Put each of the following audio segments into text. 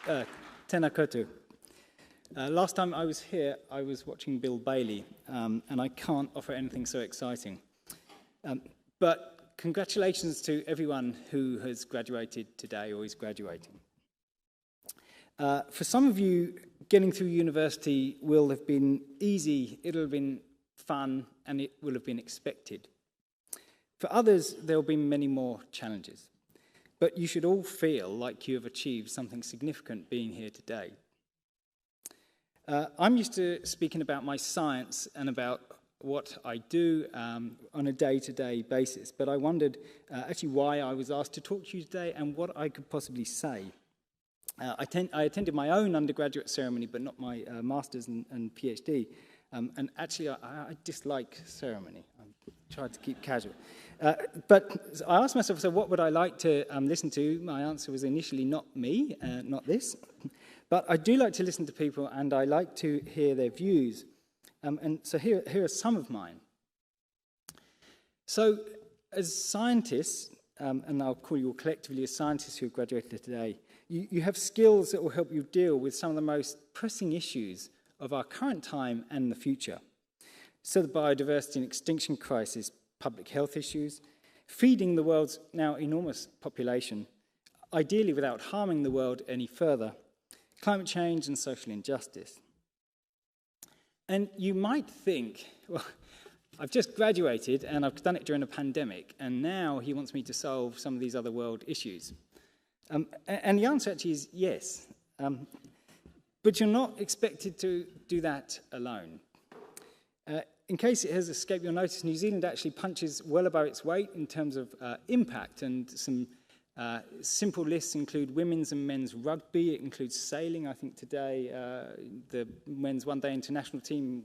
Tēnā koutou. Last time I was here, I was watching Bill Bailey, and I can't offer anything so exciting. But congratulations to everyone who has graduated today or is graduating. For some of you, getting through university will have been easy, it'll have been fun, and it will have been expected. For others, there will be many more challenges. But you should all feel like you have achieved something significant being here today. I'm used to speaking about my science and about what I do on a day-to-day basis, but I wondered actually why I was asked to talk to you today and what I could possibly say. I attended my own undergraduate ceremony, but not my master's and PhD, and actually I dislike ceremony. I tried to keep casual. But I asked myself, so what would I like to listen to? My answer was initially not me, not this. But I do like to listen to people, and I like to hear their views. And so here are some of mine. So as scientists, and I'll call you all collectively as scientists who have graduated today, you have skills that will help you deal with some of the most pressing issues of our current time and the future. So the biodiversity and extinction crisis, public health issues, feeding the world's now enormous population, ideally without harming the world any further, climate change and social injustice. And you might think, well, I've just graduated and I've done it during a pandemic, and now he wants me to solve some of these other world issues. And the answer actually is yes. But you're not expected to do that alone. In case it has escaped your notice, New Zealand actually punches well above its weight in terms of impact, and some simple lists include women's and men's rugby. It includes sailing. I think today the men's one-day international team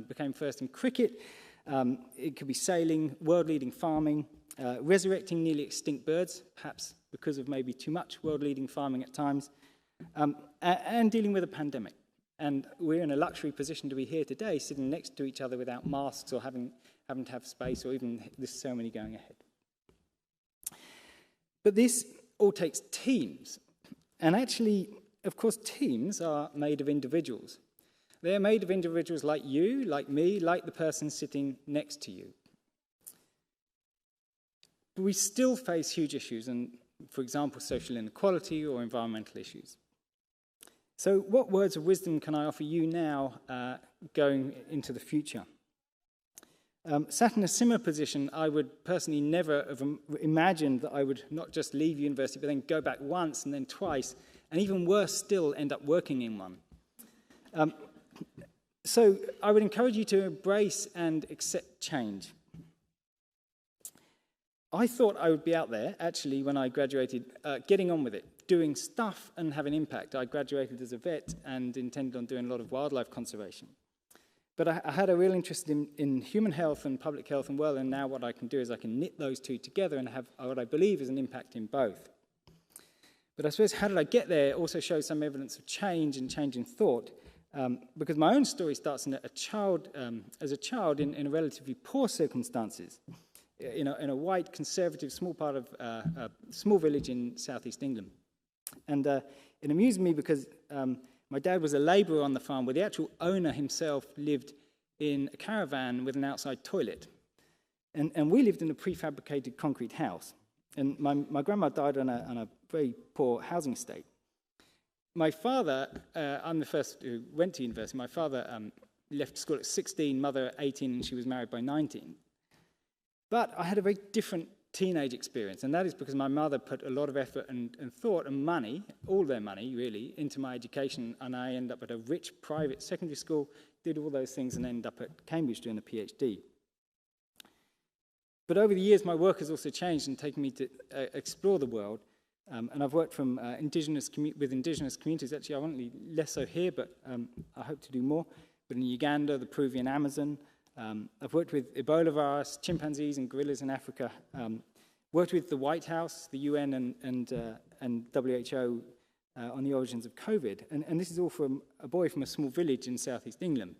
became first in cricket. It could be sailing, world-leading farming, resurrecting nearly extinct birds, perhaps because of maybe too much world-leading farming at times, and dealing with a pandemic. And we're in a luxury position to be here today, sitting next to each other without masks or having to have space, or even this ceremony going ahead. But this all takes teams. And actually, of course, teams are made of individuals. They're made of individuals like you, like me, like the person sitting next to you. But we still face huge issues, and for example, social inequality or environmental issues. So what words of wisdom can I offer you now going into the future? Sat in a similar position, I would personally never have imagined that I would not just leave university, but then go back once and then twice, and even worse still, end up working in one. So I would encourage you to embrace and accept change. I thought I would be out there, actually, when I graduated, getting on with it, doing stuff and having impact. I graduated as a vet and intended on doing a lot of wildlife conservation. But I had a real interest in human health and public health and well, and now what I can do is I can knit those two together and have what I believe is an impact in both. But I suppose how did I get there also shows some evidence of change and change in thought, because my own story starts as a child in relatively poor circumstances, in a white, conservative, small part of a small village in southeast England. And it amused me because my dad was a labourer on the farm, where the actual owner himself lived in a caravan with an outside toilet. And we lived in a prefabricated concrete house. And my grandma died on a very poor housing estate. My father, I'm the first who went to university. My father left school at 16, mother at 18, and she was married by 19. But I had a very different teenage experience, and that is because my mother put a lot of effort and thought and money, all their money really, into my education, and I ended up at a rich private secondary school, did all those things, and ended up at Cambridge doing a PhD. But over the years, my work has also changed and taken me to explore the world, and I've worked with indigenous communities, actually ironically less so here, but I hope to do more, but in Uganda, the Peruvian Amazon. I've worked with Ebola virus, chimpanzees and gorillas in Africa, worked with the White House, the UN and WHO on the origins of COVID. And this is all from a boy from a small village in southeast England.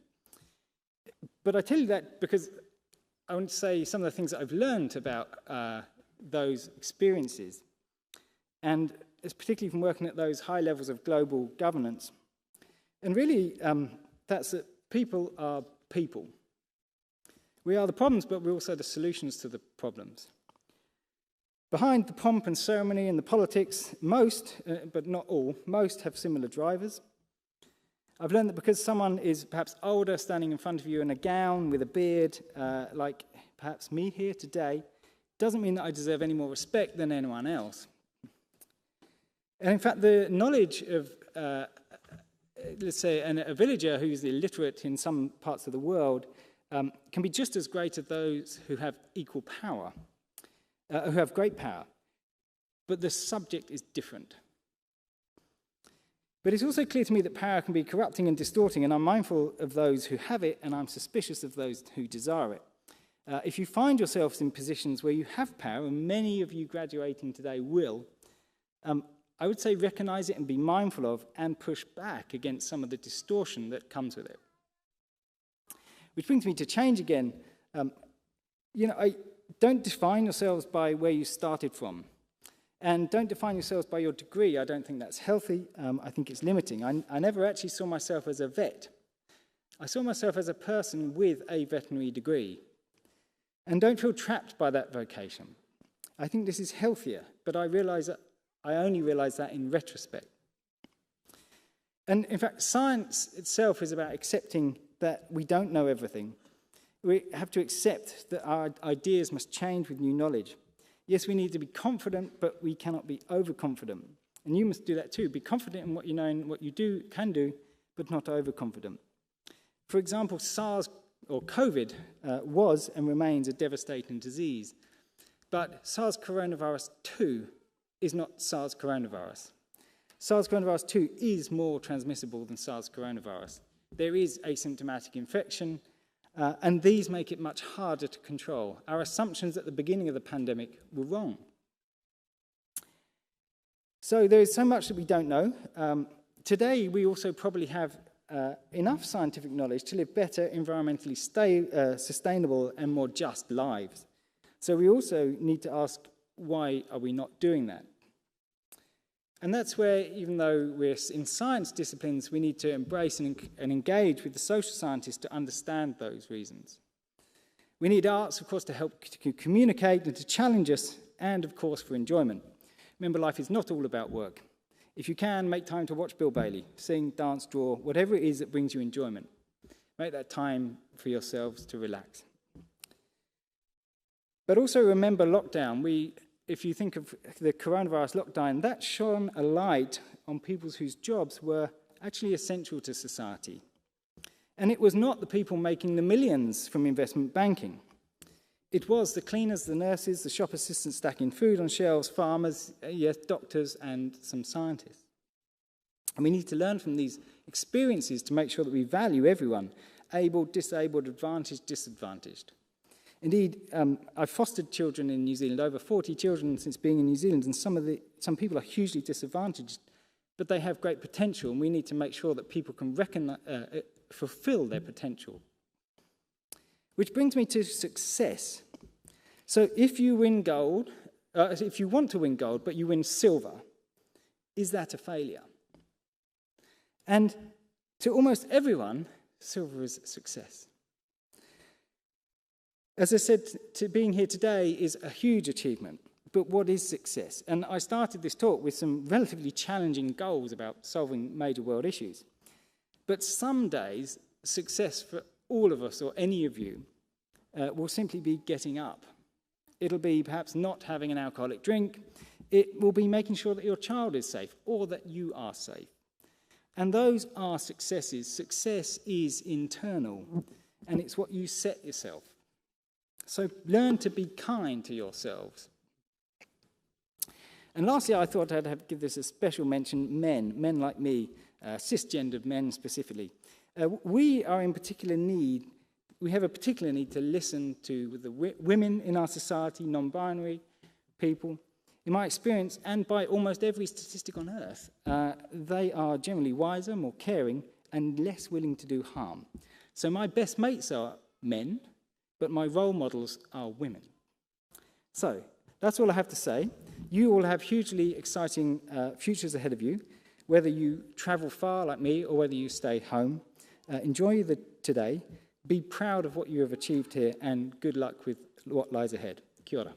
But I tell you that because I want to say some of the things that I've learned about those experiences. And it's particularly from working at those high levels of global governance. And really, that's that people are people. We are the problems, but we're also the solutions to the problems. Behind the pomp and ceremony and the politics, most, but not all, most have similar drivers. I've learned that because someone is perhaps older, standing in front of you in a gown with a beard, like perhaps me here today, doesn't mean that I deserve any more respect than anyone else. And in fact, the knowledge of, let's say, a villager who's illiterate in some parts of the world can be just as great as those who have equal power, who have great power. But the subject is different. But it's also clear to me that power can be corrupting and distorting, and I'm mindful of those who have it, and I'm suspicious of those who desire it. If you find yourselves in positions where you have power, and many of you graduating today will, I would say recognize it and be mindful of and push back against some of the distortion that comes with it. Which brings me to change again. Don't define yourselves by where you started from. And don't define yourselves by your degree. I don't think that's healthy. I think it's limiting. I never actually saw myself as a vet. I saw myself as a person with a veterinary degree. And don't feel trapped by that vocation. I think this is healthier, but I only realize that in retrospect. And in fact, science itself is about accepting that we don't know everything. We have to accept that our ideas must change with new knowledge. Yes, we need to be confident, but we cannot be overconfident. And you must do that too. Be confident in what you know and what you can do, but not overconfident. For example, SARS or COVID was and remains a devastating disease. But SARS coronavirus 2 is not SARS coronavirus. SARS coronavirus 2 is more transmissible than SARS coronavirus. There is asymptomatic infection, and these make it much harder to control. Our assumptions at the beginning of the pandemic were wrong. So there is so much that we don't know. Today, we also probably have enough scientific knowledge to live better, environmentally sustainable and more just lives. So we also need to ask, why are we not doing that? And that's where, even though we're in science disciplines, we need to embrace and engage with the social scientists to understand those reasons. We need arts, of course, to help to communicate and to challenge us, and, of course, for enjoyment. Remember, life is not all about work. If you can, make time to watch Bill Bailey, sing, dance, draw, whatever it is that brings you enjoyment. Make that time for yourselves to relax. But also remember lockdown. If you think of the coronavirus lockdown, that shone a light on people whose jobs were actually essential to society. And it was not the people making the millions from investment banking. It was the cleaners, the nurses, the shop assistants stacking food on shelves, farmers, yes, doctors, and some scientists. And we need to learn from these experiences to make sure that we value everyone, able, disabled, advantaged, disadvantaged. Indeed, I've fostered children in New Zealand, over 40 children since being in New Zealand, and some people are hugely disadvantaged, but they have great potential, and we need to make sure that people can fulfill their potential. Which brings me to success. So if you win gold, if you want to win gold, but you win silver, is that a failure? And to almost everyone, silver is a success. As I said, being here today is a huge achievement, but what is success? And I started this talk with some relatively challenging goals about solving major world issues. But some days, success for all of us or any of you will simply be getting up. It'll be perhaps not having an alcoholic drink. It will be making sure that your child is safe or that you are safe. And those are successes. Success is internal, and it's what you set yourself. So learn to be kind to yourselves. And lastly, I thought I'd give this a special mention, men like me, cisgendered men specifically. We have a particular need to listen to the women in our society, non-binary people. In my experience, and by almost every statistic on earth, they are generally wiser, more caring, and less willing to do harm. So my best mates are men, but my role models are women. So that's all I have to say. You all have hugely exciting futures ahead of you, whether you travel far like me or whether you stay home. Enjoy today, be proud of what you have achieved here, and good luck with what lies ahead. Kia ora.